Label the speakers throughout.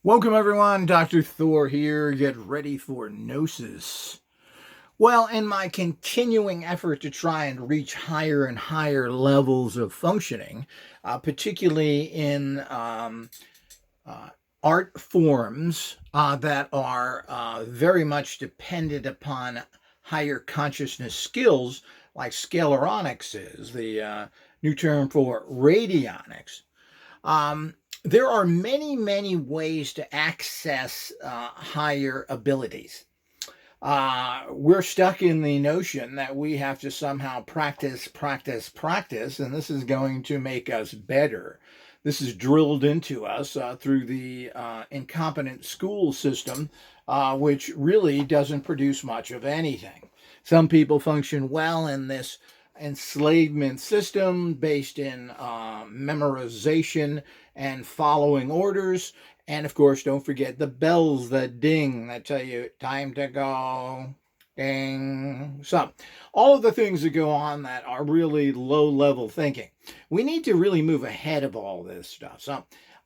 Speaker 1: Welcome everyone, Dr. Thor here. Get ready for Gnosis. Well, in my continuing effort to try and reach higher and higher levels of functioning, particularly in uh, art forms that are very much dependent upon higher consciousness skills, like Scalaronics is the new term for radionics. Um, there are many, many ways to access higher abilities. We're stuck in the notion that we have to somehow practice, practice, practice, and this is going to make us better. This is drilled into us through the incompetent school system, which really doesn't produce much of anything. Some people function well in this enslavement system based in memorization and following orders. And of course, don't forget the bells that ding that tell you time to go, ding. So, all of the things that go on that are really low level thinking. We need to really move ahead of all this stuff.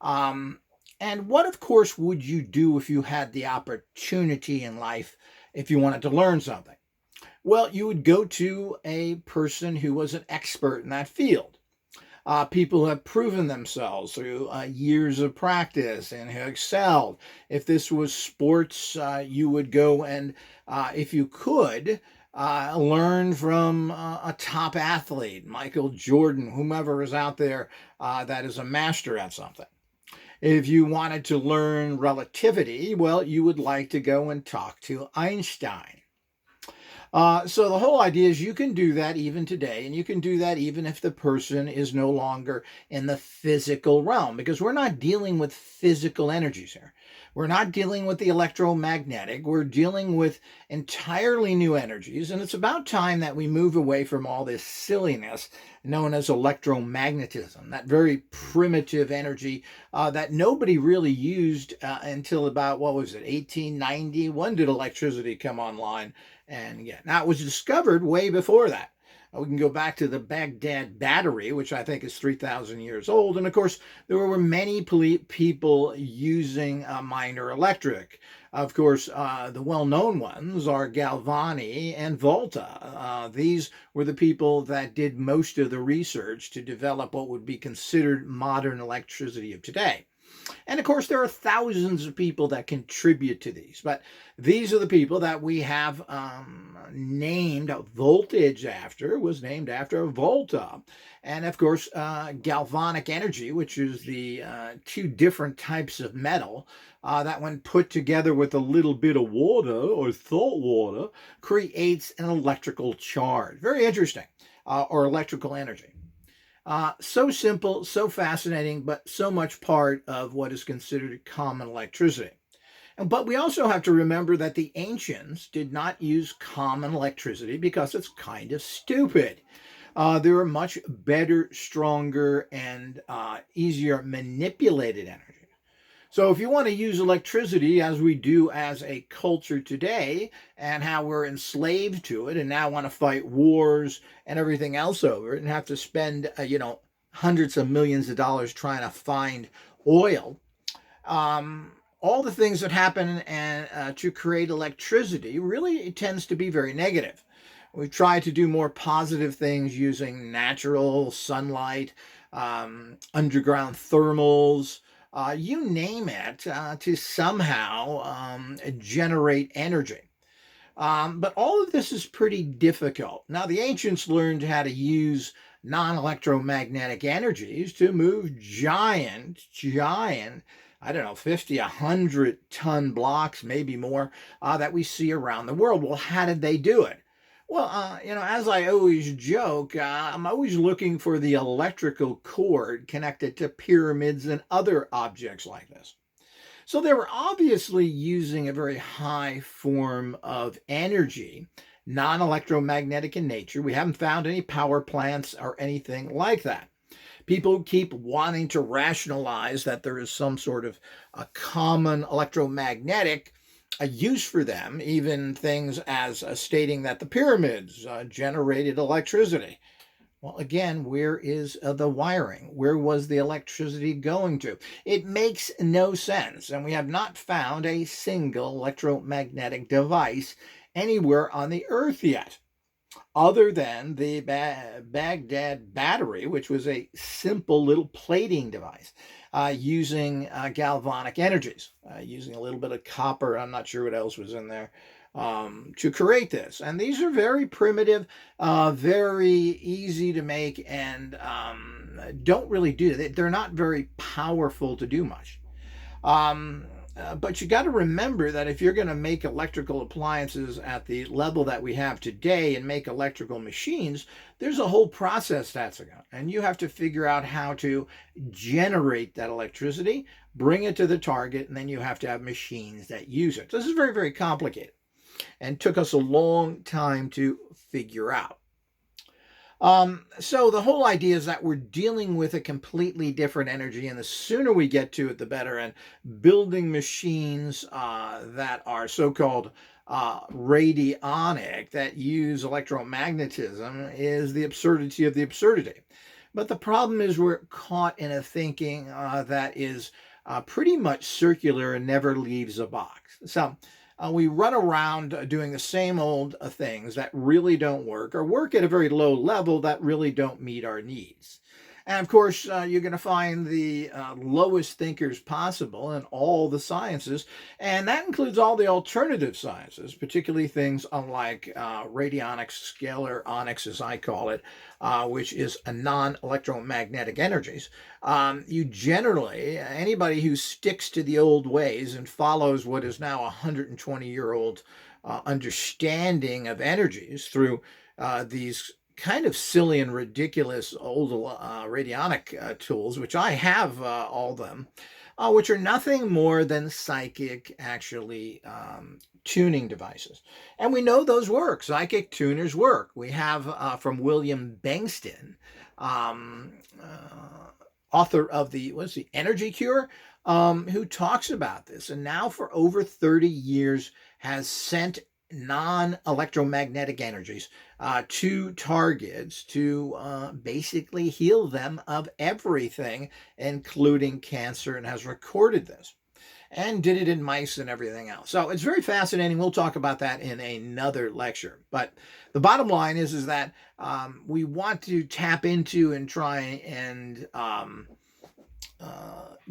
Speaker 1: Um, and what, of course, would you do if you had the opportunity in life if you wanted to learn something? Well, you would go to a person who was an expert in that field. People who have proven themselves through years of practice and who excelled. If this was sports, you would go and, if you could, learn from a top athlete, Michael Jordan, whomever is out there that is a master at something. If you wanted to learn relativity, well, you would like to go and talk to Einstein. So the whole idea is you can do that even today, and you can do that even if the person is no longer in the physical realm, because we're not dealing with physical energies here. We're not dealing with the electromagnetic. We're dealing with entirely new energies, and it's about time that we move away from all this silliness known as electromagnetism, that very primitive energy that nobody really used until about, what was it, 1890? When did electricity come online? And yeah, now it was discovered way before that. We can go back to the Baghdad battery, which I think is 3,000 years old. And of course, there were many people using minor electric. Of course, the well known ones are Galvani and Volta. These were the people that did most of the research to develop what would be considered modern electricity of today. And of course, there are thousands of people that contribute to these, but these are the people that we have named voltage after, was named after Volta. And of course, galvanic energy, which is the two different types of metal that, when put together with a little bit of water or salt water, creates an electrical charge. Very interesting, or electrical energy. So simple, so fascinating, but so much part of what is considered common electricity. But we also have to remember that the ancients did not use common electricity because it's kind of stupid. There are much better, stronger, and easier manipulated energy. So if you want to use electricity as we do as a culture today, and how we're enslaved to it and now want to fight wars and everything else over it and have to spend, hundreds of millions of dollars trying to find oil, all the things that happen and to create electricity really it tends to be very negative. We've tried to do more positive things using natural sunlight, underground thermals, you name it, to somehow generate energy. But all of this is pretty difficult. Now, the ancients learned how to use non electromagnetic energies to move giant, I don't know, 50, 100-ton blocks, maybe more, that we see around the world. Well, how did they do it? Well, as I always joke, I'm always looking for the electrical cord connected to pyramids and other objects like this. So they were obviously using a very high form of energy, non electromagnetic in nature. We haven't found any power plants or anything like that. People keep wanting to rationalize that there is some sort of a common electromagnetic a use for them, even things as stating that the pyramids generated electricity. Well, again, where is the wiring? Where was the electricity going to? It makes no sense, and we have not found a single electromagnetic device anywhere on the Earth yet, other than the Baghdad battery, which was a simple little plating device using galvanic energies, using a little bit of copper. I'm not sure what else was in there to create this. And these are very primitive, very easy to make, and don't really do that. They're not very powerful to do much. Um, but you got to remember that if you're going to make electrical appliances at the level that we have today and make electrical machines, there's a whole process that's going. And you have to figure out how to generate that electricity, bring it to the target, and then you have to have machines that use it. So this is very, very complicated and took us a long time to figure out. So the whole idea is that we're dealing with a completely different energy, and the sooner we get to it, the better. And building machines that are so-called radionic, that use electromagnetism, is the absurdity of the absurdity. But the problem is we're caught in a thinking that is pretty much circular and never leaves a box. So we run around doing the same old things that really don't work, or work at a very low level that really don't meet our needs. And of course, you're going to find the lowest thinkers possible in all the sciences, and that includes all the alternative sciences, particularly things like radionics, Scalaronics, as I call it, which is a non-electromagnetic energies. You generally, anybody who sticks to the old ways and follows what is now a 120-year-old understanding of energies through these kind of silly and ridiculous old radionic tools, which I have all of them, which are nothing more than psychic, actually, tuning devices. And we know those work. Psychic tuners work. We have from William Bengston, author of the Energy Cure, who talks about this, and now for over 30 years has sent non-electromagnetic energies to targets to basically heal them of everything, including cancer, and has recorded this and did it in mice and everything else. So it's very fascinating. We'll talk about that in another lecture. But the bottom line is that we want to tap into and try and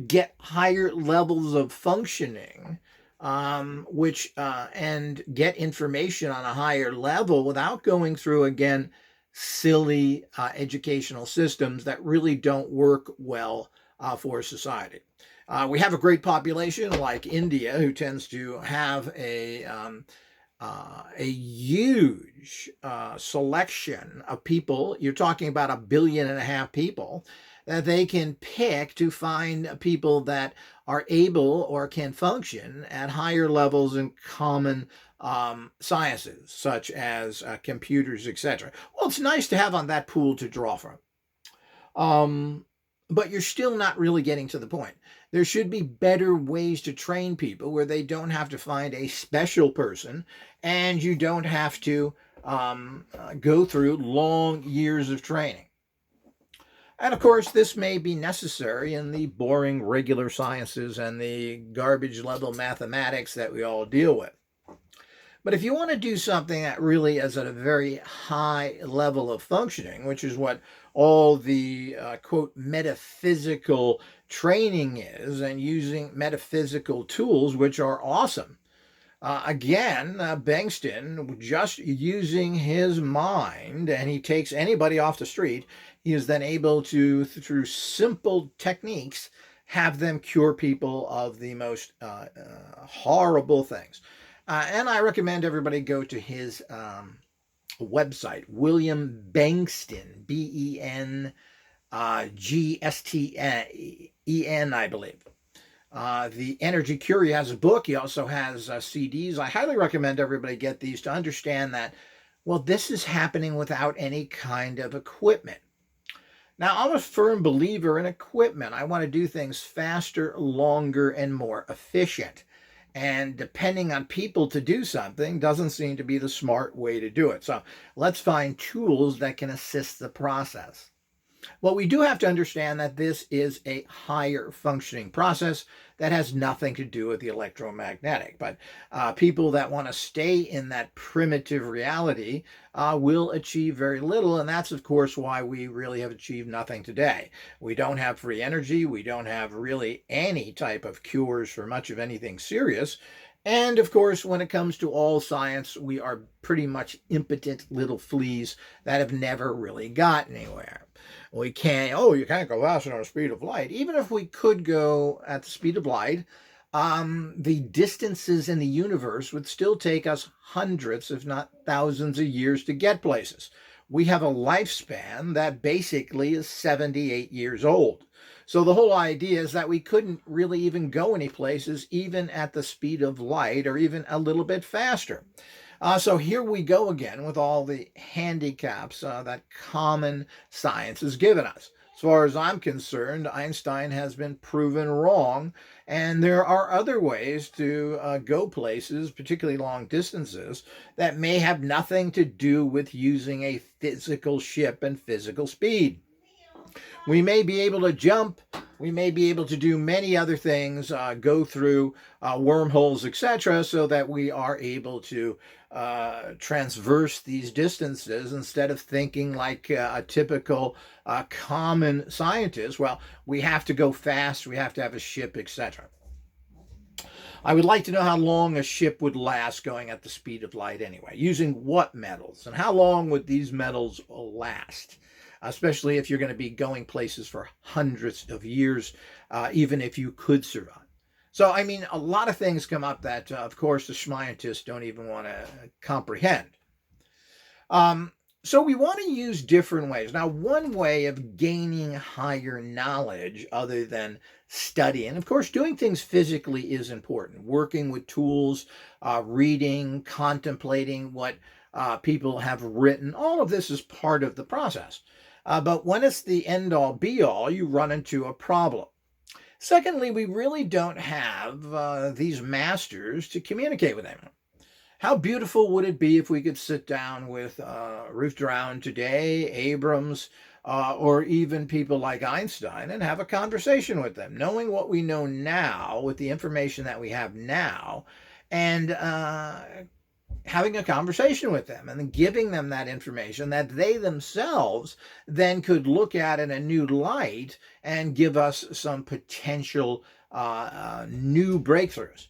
Speaker 1: get higher levels of functioning, which and get information on a higher level without going through, again, silly educational systems that really don't work well for society. We have a great population like India, who tends to have a huge selection of people. You're talking about 1.5 billion people that they can pick to find people that are able or can function at higher levels in common sciences, such as computers, etc. Well, it's nice to have on that pool to draw from. But you're still not really getting to the point. There should be better ways to train people where they don't have to find a special person, and you don't have to go through long years of training. And of course, this may be necessary in the boring regular sciences and the garbage level mathematics that we all deal with. But if you want to do something that really is at a very high level of functioning, which is what all the quote metaphysical training is, and using metaphysical tools, which are awesome. Again, Bengston, just using his mind, and he takes anybody off the street, he is then able to, through simple techniques, have them cure people of the most horrible things. And I recommend everybody go to his website, William Bengston, Bengsten, I believe. The Energy Cure, he has a book. He also has CDs. I highly recommend everybody get these to understand that, well, this is happening without any kind of equipment. Now, I'm a firm believer in equipment. I want to do things faster, longer, and more efficient. And depending on people to do something doesn't seem to be the smart way to do it. So let's find tools that can assist the process. Well, we do have to understand that this is a higher functioning process that has nothing to do with the electromagnetic. But people that want to stay in that primitive reality will achieve very little. And that's, of course, why we really have achieved nothing today. We don't have free energy. We don't have really any type of cures for much of anything serious. And of course, when it comes to all science, we are pretty much impotent little fleas that have never really got anywhere. We can't, oh, you can't go faster than the speed of light. Even if we could go at the speed of light, the distances in the universe would still take us hundreds, if not thousands of years to get places. We have a lifespan that basically is 78 years old. So the whole idea is that we couldn't really even go any places, even at the speed of light or even a little bit faster. So here we go again with all the handicaps that common science has given us. As far as I'm concerned, Einstein has been proven wrong, and there are other ways to go places, particularly long distances, that may have nothing to do with using a physical ship and physical speed. We may be able to jump. We may be able to do many other things, go through wormholes, etc., so that we are able to transverse these distances instead of thinking like a typical common scientist. Well, we have to go fast. We have to have a ship, etc. I would like to know how long a ship would last going at the speed of light anyway, using what metals, and how long would these metals last? Especially if you're going to be going places for hundreds of years, even if you could survive. So, I mean, a lot of things come up that, of course, the scientists don't even want to comprehend. So we want to use different ways. Now, one way of gaining higher knowledge other than studying, of course, doing things physically is important. Working with tools, reading, contemplating what people have written, all of this is part of the process. But when it's the end all be all, you run into a problem. Secondly, we really don't have these masters to communicate with anyone. How beautiful would it be if we could sit down with Ruth Drown today, Abrams, or even people like Einstein and have a conversation with them, knowing what we know now with the information that we have now, and having a conversation with them and then giving them that information that they themselves then could look at in a new light and give us some potential new breakthroughs.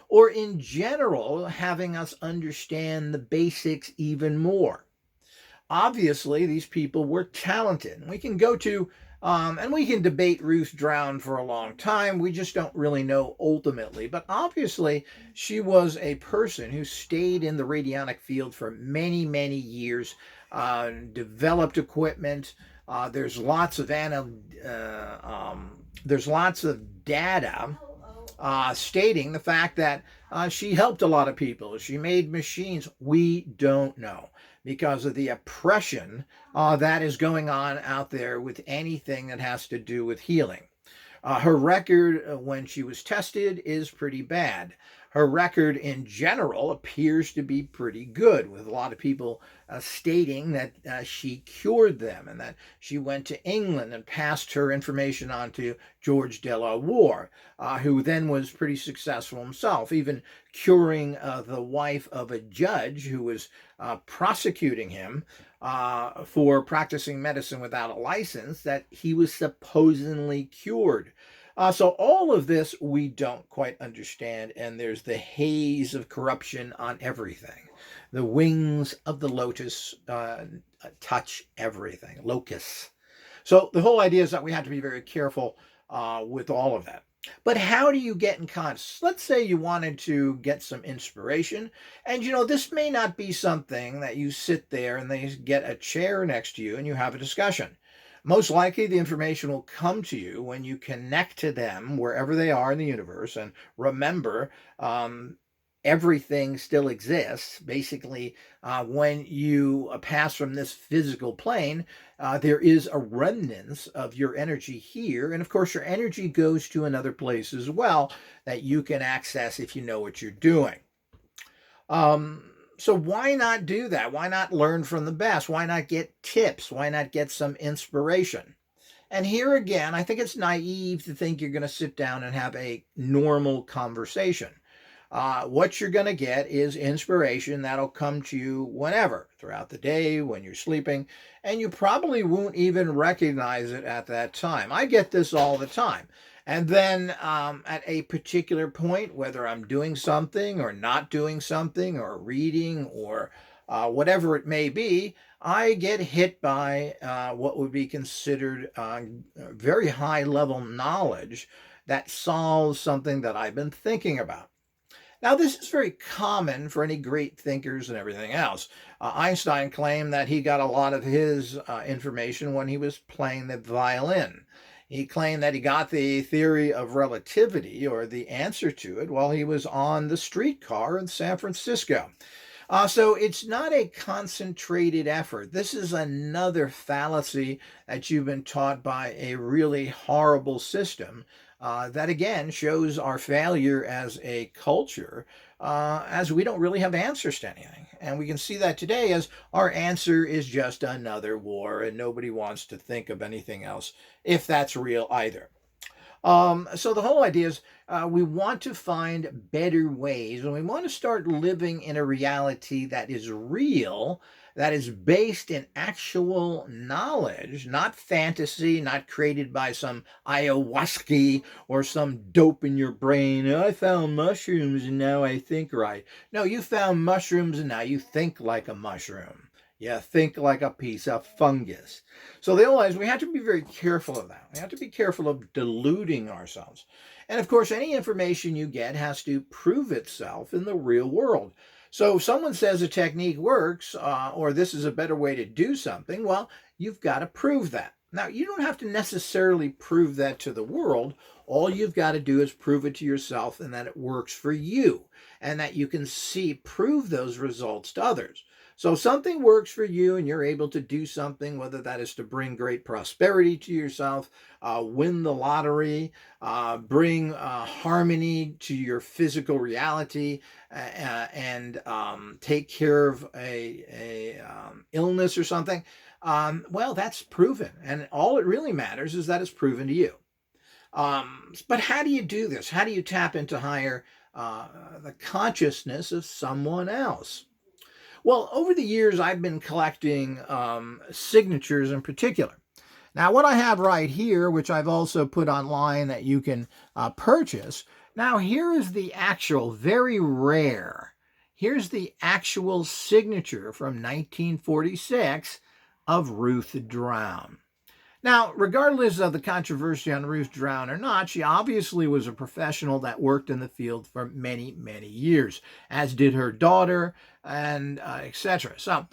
Speaker 1: Or in general, having us understand the basics even more. Obviously, these people were talented. We can go to and we can debate Ruth Drown for a long time. We just don't really know ultimately. But obviously, she was a person who stayed in the radionic field for many, many years, developed equipment. There's lots of data stating the fact that she helped a lot of people. She made machines. We don't know because of the oppression that is going on out there with anything that has to do with healing. Her record when she was tested is pretty bad. Her record in general appears to be pretty good, with a lot of people stating that she cured them and that she went to England and passed her information on to George de la Warr, who then was pretty successful himself, even curing the wife of a judge who was prosecuting him for practicing medicine without a license, that he was supposedly cured. So all of this we don't quite understand, and there's the haze of corruption on everything. The wings of the lotus touch everything, locusts. So the whole idea is that we have to be very careful with all of that. But how do you get in contact? Let's say you wanted to get some inspiration, and this may not be something that you sit there and they get a chair next to you and you have a discussion. Most likely the information will come to you when you connect to them wherever they are in the universe. And remember, everything still exists. Basically, when you pass from this physical plane, there is a remnants of your energy here. And of course, your energy goes to another place as well that you can access if you know what you're doing. So why not do that? Why not learn from the best? Why not get tips? Why not get some inspiration? And here again, I think it's naive to think you're going to sit down and have a normal conversation. What you're going to get is inspiration that'll come to you whenever, throughout the day, when you're sleeping, and you probably won't even recognize it at that time. I get this all the time. And then at a particular point, whether I'm doing something or not doing something or reading or whatever it may be, I get hit by what would be considered very high level knowledge that solves something that I've been thinking about. Now, this is very common for any great thinkers and everything else. Einstein claimed that he got a lot of his information when he was playing the violin. He claimed that he got the theory of relativity, or the answer to it, while he was on the streetcar in San Francisco. So it's not a concentrated effort. This is another fallacy that you've been taught by a really horrible system that again shows our failure as a culture, as we don't really have answers to anything. And we can see that today as our answer is just another war, and nobody wants to think of anything else if that's real either. So the whole idea is we want to find better ways, and we want to start living in a reality that is real, that is based in actual knowledge, not fantasy, not created by some ayahuasca or some dope in your brain. I found mushrooms and now I think right. No, you found mushrooms and now you think like a mushroom. You think like a piece of fungus. So the whole is we have to be very careful of that. We have to be careful of deluding ourselves. And of course, any information you get has to prove itself in the real world. So if someone says a technique works, or this is a better way to do something, well, you've got to prove that. Now, you don't have to necessarily prove that to the world. All you've got to do is prove it to yourself and that it works for you and that you can prove those results to others. So if something works for you and you're able to do something, whether that is to bring great prosperity to yourself, win the lottery, bring harmony to your physical reality, and take care of a illness or something, well, that's proven. And all it really matters is that it's proven to you. But how do you do this? How do you tap into higher the consciousness of someone else? Well, over the years, I've been collecting signatures in particular. Now, what I have right here, which I've also put online that you can purchase, now here is the actual, very rare, here's the actual signature from 1946 of Ruth Drown. Now, regardless of the controversy on Ruth Drown or not, she obviously was a professional that worked in the field for many, many years, as did her daughter, and etc. So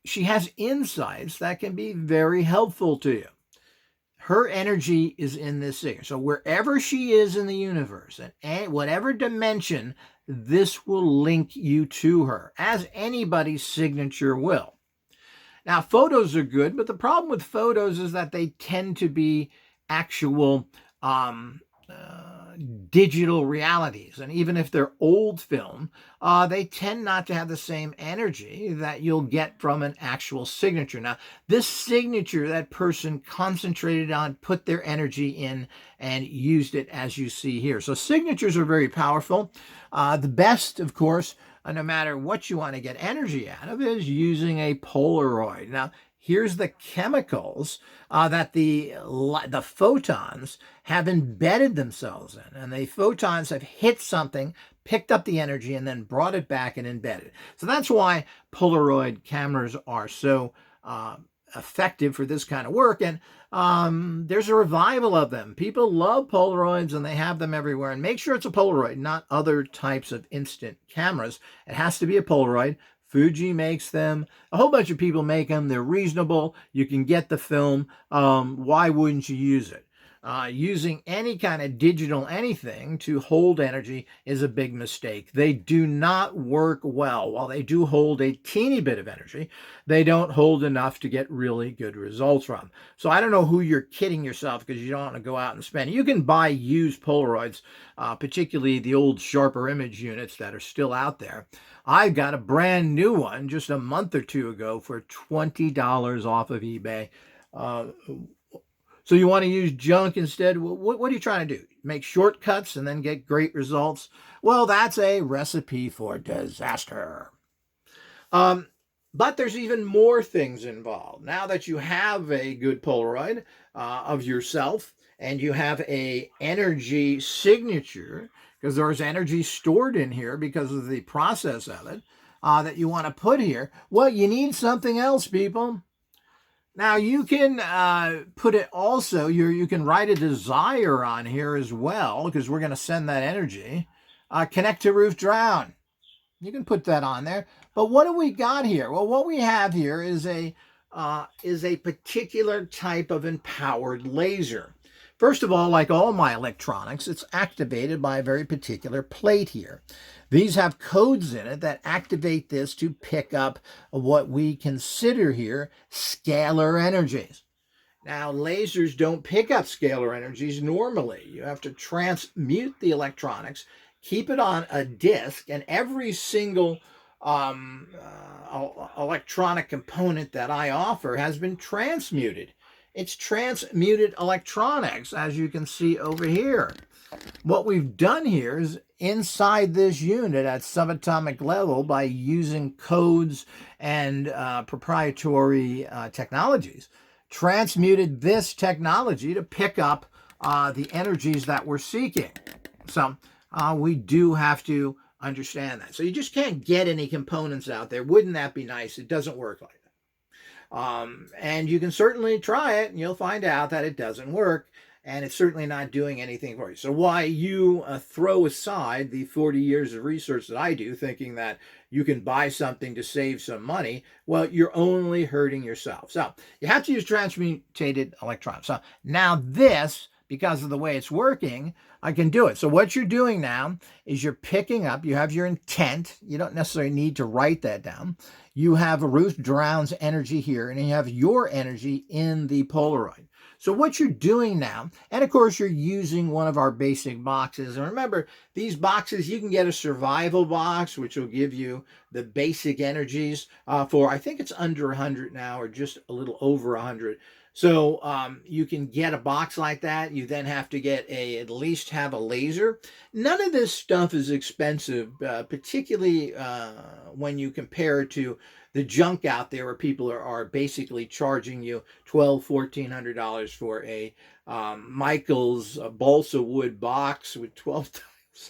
Speaker 1: she has insights that can be very helpful to you. Her energy is in this signature. So wherever she is in the universe, and whatever dimension, this will link you to her, as anybody's signature will. Now, photos are good, but the problem with photos is that they tend to be actual digital realities. And even if they're old film, they tend not to have the same energy that you'll get from an actual signature. Now, this signature, that person concentrated on, put their energy in, and used it as you see here. So signatures are very powerful. The best, of course, no matter what you want to get energy out of, is using a Polaroid. Now, here's the chemicals that the photons have embedded themselves in. And the photons have hit something, picked up the energy, and then brought it back and embedded. So that's why Polaroid cameras are so effective for this kind of work. And there's a revival of them. People love Polaroids and they have them everywhere. And make sure it's a Polaroid, not other types of instant cameras. It has to be a Polaroid. Fuji makes them. A whole bunch of people make them. They're reasonable. You can get the film. Why wouldn't you use it? Using any kind of digital anything to hold energy is a big mistake. They do not work well. While they do hold a teeny bit of energy, they don't hold enough to get really good results from. So I don't know who you're kidding yourself because you don't want to go out and spend. You can buy used Polaroids, particularly the old sharper image units that are still out there. I got a brand new one just a month or two ago for $20 off of eBay. Uh, so you want to use junk instead? What are you trying to do? Make shortcuts and then get great results? Well, that's a recipe for disaster. Um, but there's even more things involved. Now that you have a good Polaroid of yourself and you have a energy signature, because there's energy stored in here because of the process of it that you want to put here, well, you need something else, people. Now you can put it also, you can write a desire on here as well, because we're going to send that energy. Connect to roof drown. You can put that on there. But what do we got here? Well, what we have here is a particular type of empowered laser. First of all, like all my electronics, it's activated by a very particular plate here. These have codes in it that activate this to pick up what we consider here scalar energies. Now, lasers don't pick up scalar energies normally. You have to transmute the electronics, keep it on a disk, and every single electronic component that I offer has been transmuted. It's transmuted electronics, as you can see over here. What we've done here is inside this unit at subatomic level, by using codes and proprietary technologies, transmuted this technology to pick up the energies that we're seeking. So we do have to understand that. So you just can't get any components out there. Wouldn't that be nice? It doesn't work like that. And you can certainly try it and you'll find out that it doesn't work, and it's certainly not doing anything for you. So why you throw aside the 40 years of research that I do, thinking that you can buy something to save some money, well, you're only hurting yourself. So you have to use transmutated electrons. So now this, because of the way it's working, I can do it. So what you're doing now is you're picking up, you have your intent. You don't necessarily need to write that down. You have a roof drowns energy here, and you have your energy in the Polaroid. So what you're doing now, and of course you're using one of our basic boxes. And remember, these boxes, you can get a survival box, which will give you the basic energies for, I think it's under 100 now, or just a little over 100. So you can get a box like that. You then have to get at least have a laser. None of this stuff is expensive, particularly when you compare it to the junk out there where people are basically charging you $1,200–$1,400 for a Michael's balsa wood box with 12 times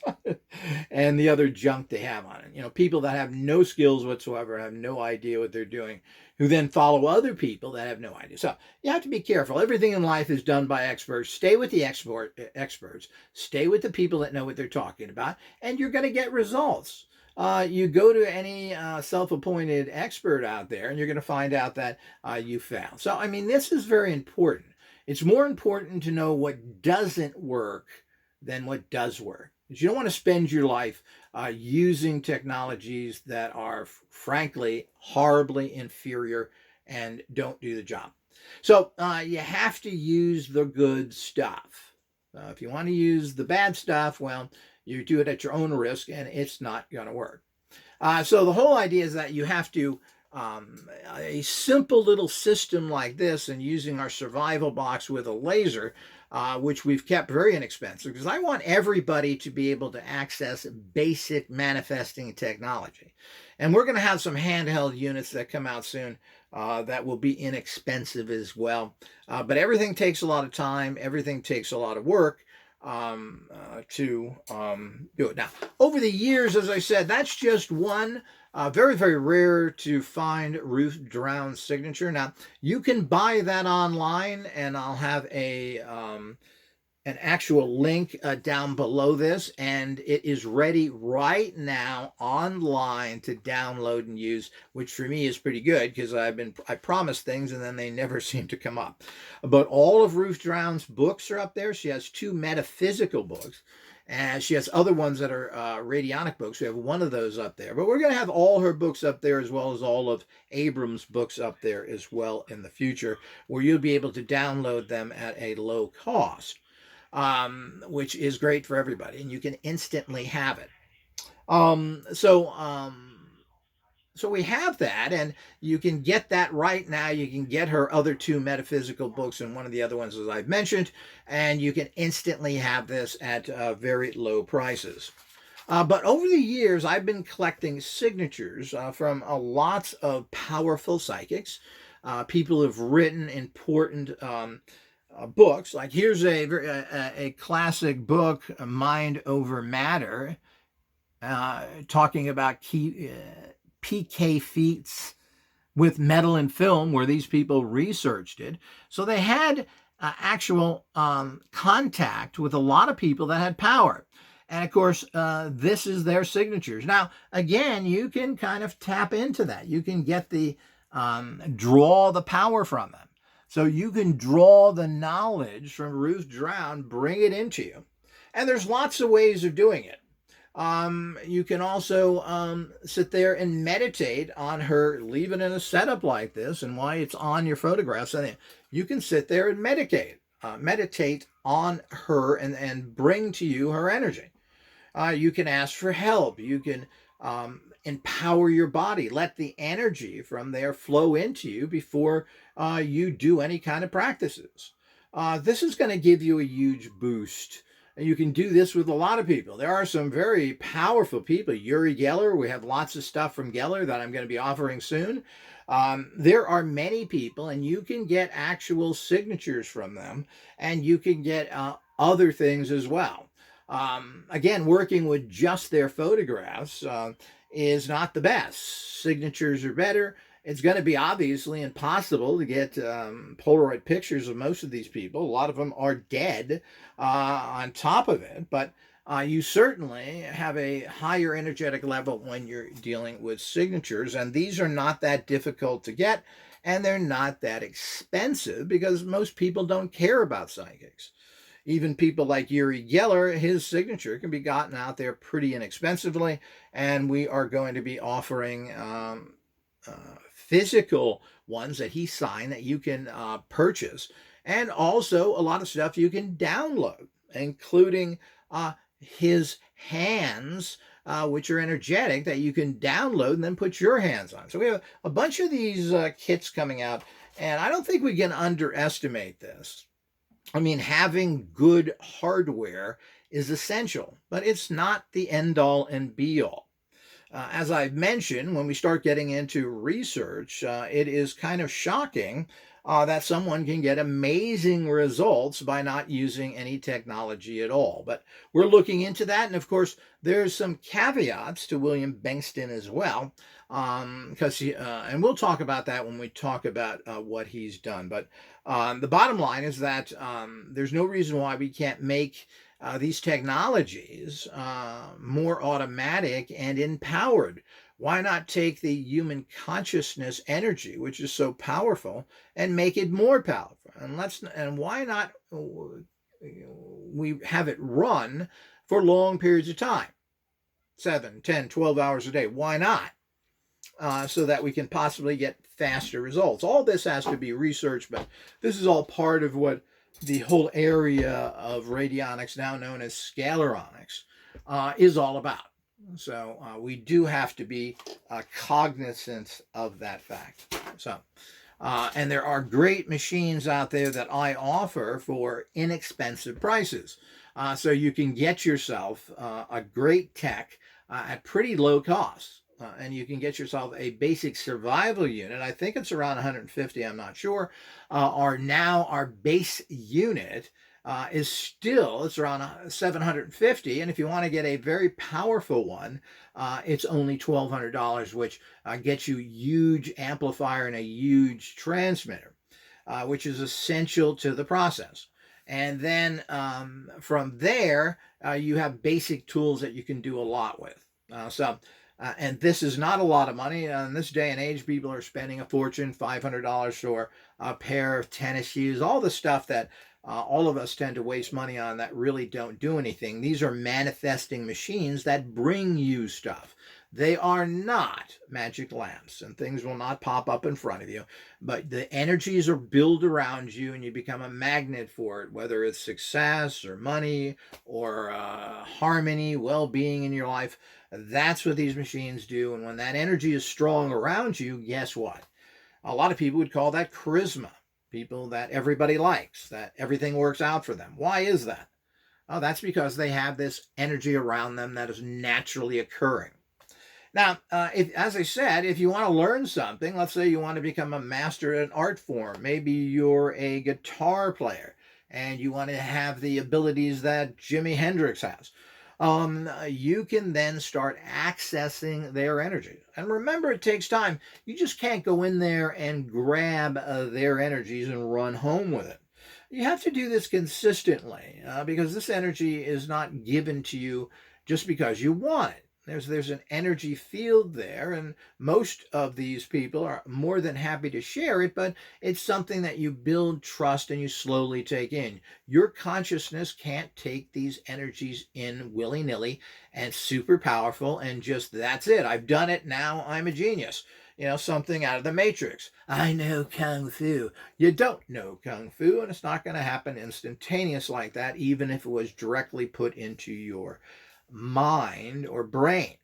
Speaker 1: on it, and the other junk they have on it. You know, people that have no skills whatsoever, have no idea what they're doing, who then follow other people that have no idea. So you have to be careful. Everything in life is done by experts. Stay with the experts. Stay with the people that know what they're talking about, and you're going to get results. You go to any self-appointed expert out there, and you're going to find out that you failed. So, I mean, this is very important. It's more important to know what doesn't work than what does work. Because you don't want to spend your life using technologies that are, frankly, horribly inferior and don't do the job. So you have to use the good stuff. If you want to use the bad stuff, well, you do it at your own risk, and it's not going to work. So the whole idea is that you have to, a simple little system like this, and using our survival box with a laser, which we've kept very inexpensive, because I want everybody to be able to access basic manifesting technology. And we're going to have some handheld units that come out soon that will be inexpensive as well. But everything takes a lot of time. Everything takes a lot of work to do it. Now, over the years, as I said, that's just one very, very rare to find roof drown signature. Now, you can buy that online, and I'll have a an actual link down below this, and it is ready right now online to download and use, which for me is pretty good because I promise things and then they never seem to come up. But all of Ruth Drown's books are up there. She has 2 metaphysical books, and she has other ones that are radionic books. We have one of those up there, but we're going to have all her books up there, as well as all of Abram's books up there as well in the future, where you'll be able to download them at a low cost, which is great for everybody, and you can instantly have it. So we have that, and you can get that right now. You can get her other 2 metaphysical books and one of the other ones, as I've mentioned, and you can instantly have this at very low prices. But over the years, I've been collecting signatures from lots of powerful psychics, people who've written important books. Like here's a classic book, Mind Over Matter, talking about PK feats with metal and film, where these people researched it. So they had actual contact with a lot of people that had power. And of course, this is their signatures. Now, again, you can kind of tap into that. You can get draw the power from them. So you can draw the knowledge from Ruth Drown, bring it into you. And there's lots of ways of doing it. You can also sit there and meditate on her, leave it in a setup like this, and why it's on your photographs. And you can sit there and meditate on her and bring to you her energy. You can ask for help. You can empower your body. Let the energy from there flow into you before you do any kind of practices. This is going to give you a huge boost. And you can do this with a lot of people. There are some very powerful people. Uri Geller, we have lots of stuff from Geller that I'm going to be offering soon. There are many people, and you can get actual signatures from them, and you can get other things as well. Again, working with just their photographs is not the best. Signatures are better. It's going to be obviously impossible to get Polaroid pictures of most of these people. A lot of them are dead on top of it, but you certainly have a higher energetic level when you're dealing with signatures, and these are not that difficult to get, and they're not that expensive because most people don't care about psychics. Even people like Uri Geller, his signature can be gotten out there pretty inexpensively, and we are going to be offering physical ones that he signed that you can purchase, and also a lot of stuff you can download, including his hands, which are energetic, that you can download and then put your hands on. So we have a bunch of these kits coming out, and I don't think we can underestimate this. I mean, having good hardware is essential, but it's not the end all and be all. As I've mentioned, when we start getting into research, it is kind of shocking that someone can get amazing results by not using any technology at all. But we're looking into that. And of course, there's some caveats to William Bengston as well, because and we'll talk about that when we talk about what he's done. But the bottom line is that there's no reason why we can't make these technologies more automatic and empowered. Why not take the human consciousness energy, which is so powerful, and make it more powerful? And why not we have it run for long periods of time, 7, 10, 12 hours a day? Why not? So that we can possibly get faster results. All this has to be researched, but this is all part of what the whole area of radionics, now known as Scalaronics, is all about. So we do have to be cognizant of that fact. So, and there are great machines out there that I offer for inexpensive prices. So you can get yourself a great tech at pretty low cost. And you can get yourself a basic survival unit. I think it's around 150, I'm not sure. Our base unit is still, it's around 750. And if you want to get a very powerful one, it's only $1,200, which gets you huge amplifier and a huge transmitter, which is essential to the process. And then from there, you have basic tools that you can do a lot with. And this is not a lot of money. In this day and age, people are spending a fortune, $500 for a pair of tennis shoes, all the stuff that all of us tend to waste money on that really don't do anything. These are manifesting machines that bring you stuff. They are not magic lamps, and things will not pop up in front of you, but the energies are built around you and you become a magnet for it, whether it's success or money or harmony, well-being in your life. That's what these machines do. And when that energy is strong around you, guess what? A lot of people would call that charisma. People that everybody likes, that everything works out for them. Why is that? Oh, that's because they have this energy around them that is naturally occurring. Now, as I said, if you want to learn something, let's say you want to become a master at an art form, maybe you're a guitar player and you want to have the abilities that Jimi Hendrix has. You can then start accessing their energy. And remember, it takes time. You just can't go in there and grab their energies and run home with it. You have to do this consistently because this energy is not given to you just because you want it. There's an energy field there, and most of these people are more than happy to share it, but it's something that you build trust and you slowly take in. Your consciousness can't take these energies in willy-nilly and super powerful and just that's it. I've done it, now I'm a genius. Something out of the Matrix. I know Kung Fu. You don't know Kung Fu, and it's not going to happen instantaneous like that, even if it was directly put into your mind or brain.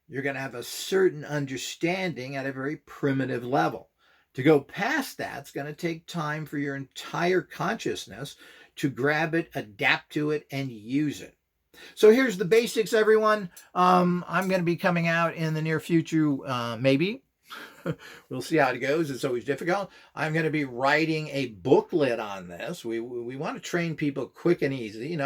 Speaker 1: You're going to have a certain understanding at a very primitive level. To go past that, it's going to take time for your entire consciousness to grab it, adapt to it, and use it. So here's the basics, everyone. I'm going to be coming out in the near future, maybe. We'll see how it goes. It's always difficult. I'm going to be writing a booklet on this. We want to train people quick and easy,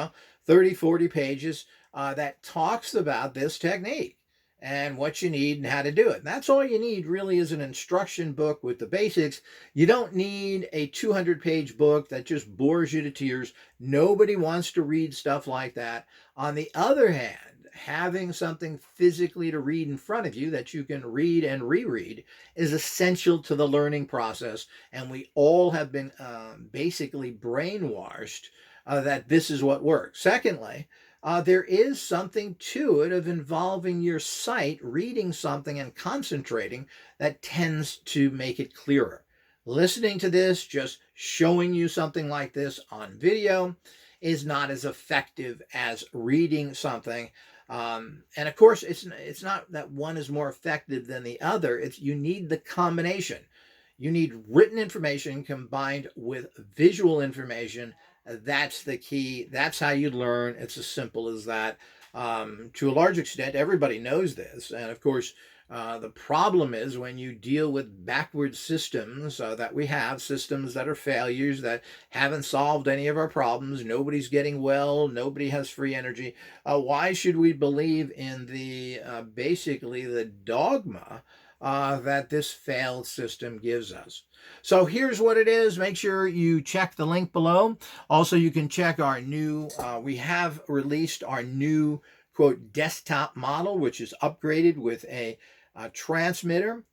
Speaker 1: 30, 40 pages that talks about this technique and what you need and how to do it. And that's all you need really is an instruction book with the basics. You don't need a 200-page book that just bores you to tears. Nobody wants to read stuff like that. On the other hand, having something physically to read in front of you that you can read and reread is essential to the learning process. And we all have been basically brainwashed that this is what works. Secondly, there is something to it of involving your sight, reading something and concentrating that tends to make it clearer. Listening to this, just showing you something like this on video is not as effective as reading something. And of course, it's not that one is more effective than the other. You need the combination. You need written information combined with visual information. That's the key. That's how you learn. It's as simple as that. To a large extent, everybody knows this. And of course, the problem is when you deal with backward systems that we have, systems that are failures, that haven't solved any of our problems, nobody's getting well, nobody has free energy. Why should we believe in basically the dogma that this failed system gives us? So here's what it is. Make sure you check the link below. Also, you can check our new, we have released our new, quote, desktop model, which is upgraded with a transmitter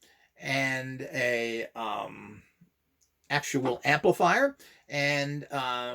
Speaker 1: and a actual amplifier. And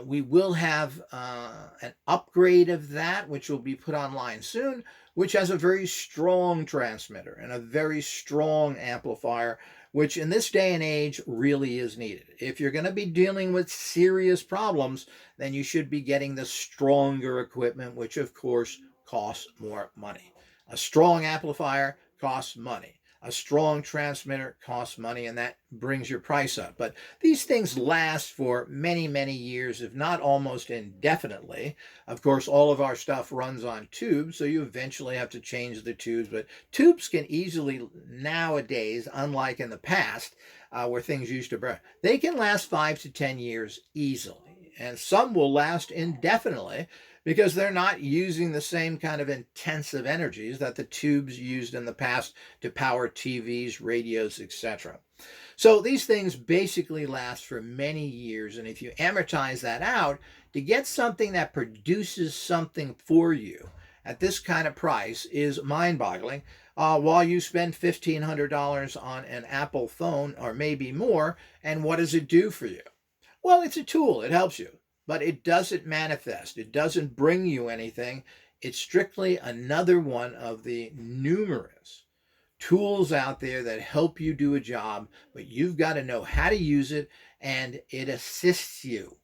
Speaker 1: we will have an upgrade of that, which will be put online soon, which has a very strong transmitter and a very strong amplifier, which in this day and age really is needed. If you're going to be dealing with serious problems, then you should be getting the stronger equipment, which of course costs more money. A strong amplifier costs money. A strong transmitter costs money, and that brings your price up. But these things last for many, many years, if not almost indefinitely. Of course, all of our stuff runs on tubes, so you eventually have to change the tubes. But tubes can easily, nowadays, unlike in the past, where things used to burn, they can last 5 to 10 years easily. And some will last indefinitely, because they're not using the same kind of intensive energies that the tubes used in the past to power TVs, radios, etc. So these things basically last for many years, and if you amortize that out, To get something that produces something for you at this kind of price is mind-boggling. While you spend $1,500 on an Apple phone or maybe more, and what does it do for you? Well, it's a tool. It helps you, but it doesn't manifest. It doesn't bring you anything. It's strictly another one of the numerous tools out there that help you do a job, but you've got to know how to use it, and it assists you.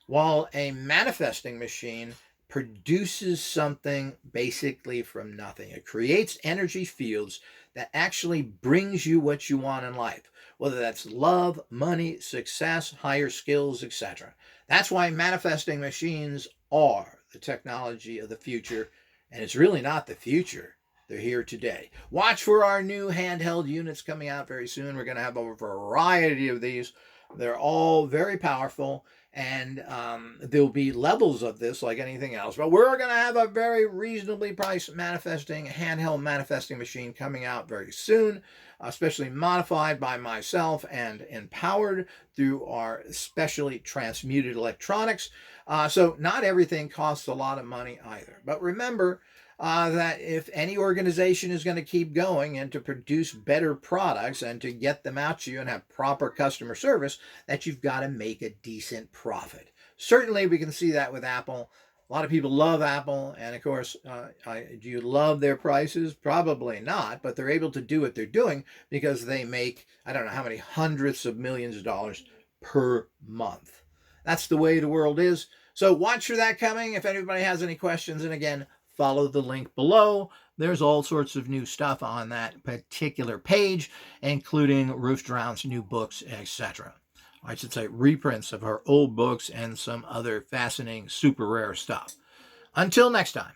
Speaker 1: While a manifesting machine produces something basically from nothing. It creates energy fields that actually brings you what you want in life, whether that's love, money, success, higher skills, etc. That's why manifesting machines are the technology of the future, and it's really not the future. They're here today. Watch for our new handheld units coming out very soon. We're going to have a variety of these. They're all very powerful, and there'll be levels of this like anything else. But we're going to have a very reasonably priced handheld manifesting machine coming out very soon, especially modified by myself and empowered through our specially transmuted electronics. So not everything costs a lot of money either. But remember, that if any organization is going to keep going and to produce better products and to get them out to you and have proper customer service, that you've got to make a decent profit. Certainly, we can see that with Apple. A lot of people love Apple, and of course, do you love their prices? Probably not, but they're able to do what they're doing because they make, I don't know how many hundreds of millions of dollars per month. That's the way the world is. So watch for that coming. If anybody has any questions, and again, follow the link below. There's all sorts of new stuff on that particular page, including Ruth Drown's new books, etc. I should say reprints of her old books and some other fascinating, super rare stuff. Until next time.